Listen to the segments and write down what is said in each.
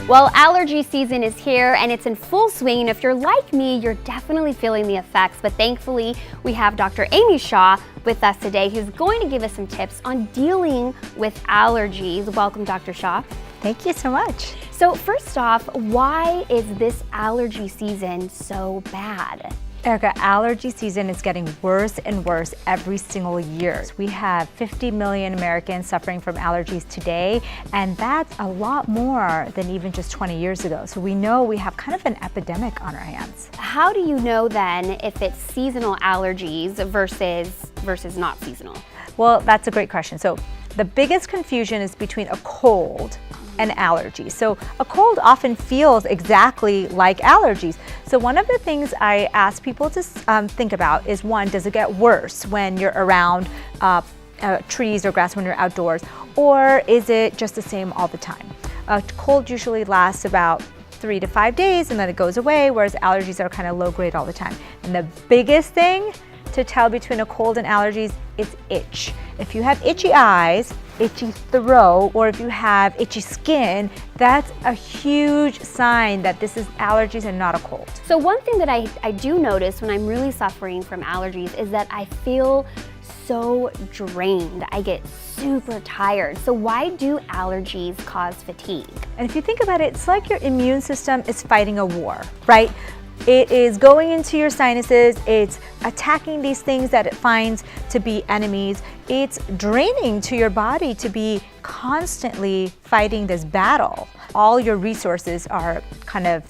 Well, allergy season is here and it's in full swing. If you're like me, you're definitely feeling the effects, but thankfully we have Dr. Amy Shah with us today who's going to give us some tips on dealing with allergies. Welcome, Dr. Shah. Thank you so much. So first off, why is this allergy season so bad? Erica, allergy season is getting worse and worse every single year. We have 50 million Americans suffering from allergies today, and that's a lot more than even just 20 years ago. So we know we have kind of an epidemic on our hands. How do you know then if it's seasonal allergies versus not seasonal? Well, that's a great question. So the biggest confusion is between a cold and allergies. So a cold often feels exactly like allergies. So one of the things I ask people to think about is, one, does it get worse when you're around trees or grass when you're outdoors, or is it just the same all the time? A cold usually lasts about 3 to 5 days and then it goes away, whereas allergies are kind of low grade all the time. And the biggest thing to tell between a cold and allergies is itch. If you have itchy eyes, itchy throat, or if you have itchy skin, that's a huge sign that this is allergies and not a cold. So one thing that I do notice when I'm really suffering from allergies is that I feel so drained. I get super tired. So why do allergies cause fatigue? And if you think about it, it's like your immune system is fighting a war, right? It is going into your sinuses, it's attacking these things that it finds to be enemies, it's draining to your body to be constantly fighting this battle. All your resources are kind of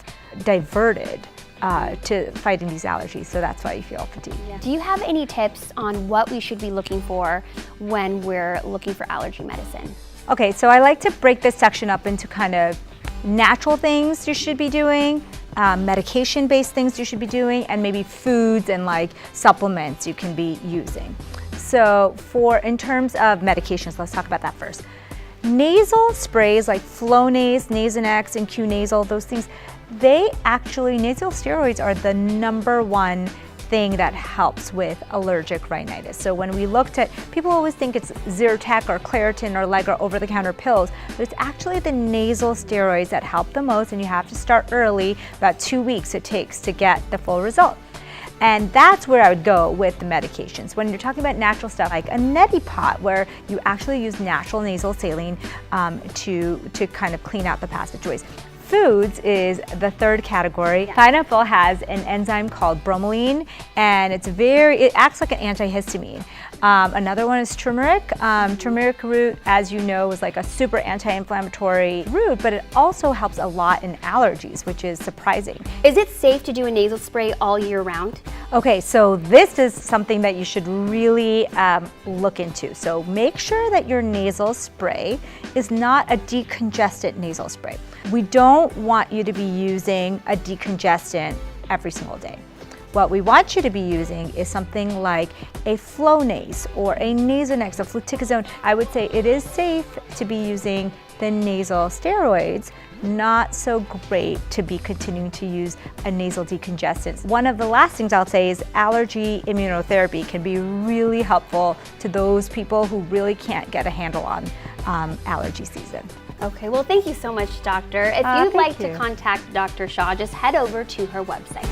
diverted to fighting these allergies, so that's why you feel fatigued. Yeah. Do you have any tips on what we should be looking for when we're looking for allergy medicine? Okay, so I like to break this section up into kind of natural things you should be doing, medication-based things you should be doing, and maybe foods and like supplements you can be using. So in terms of medications, let's talk about that first. Nasal sprays like Flonase, Nasonex, and Q-Nasal, those things, nasal steroids are the #1 thing that helps with allergic rhinitis. So when we looked at, people always think it's Zyrtec or Claritin or Allegra over-the-counter pills, but it's actually the nasal steroids that help the most, and you have to start early, about 2 weeks it takes to get the full result. And that's where I would go with the medications. When you're talking about natural stuff like a neti pot, where you actually use natural nasal saline to kind of clean out the passageways. Foods is the third category. Yeah. Pineapple has an enzyme called bromelain, and it acts like an antihistamine. Another one is turmeric. Turmeric root, as you know, is like a super anti-inflammatory root, but it also helps a lot in allergies, which is surprising. Is it safe to do a nasal spray all year round? Okay, so this is something that you should really look into. So make sure that your nasal spray is not a decongestant nasal spray. We don't want you to be using a decongestant every single day. What we want you to be using is something like a Flonase or a Nasonex, a fluticasone. I would say it is safe to be using the nasal steroids, not so great to be continuing to use a nasal decongestant. One of the last things I'll say is allergy immunotherapy can be really helpful to those people who really can't get a handle on allergy season. Okay, well, thank you so much, doctor. If you'd like to contact Dr. Shah, just head over to her website.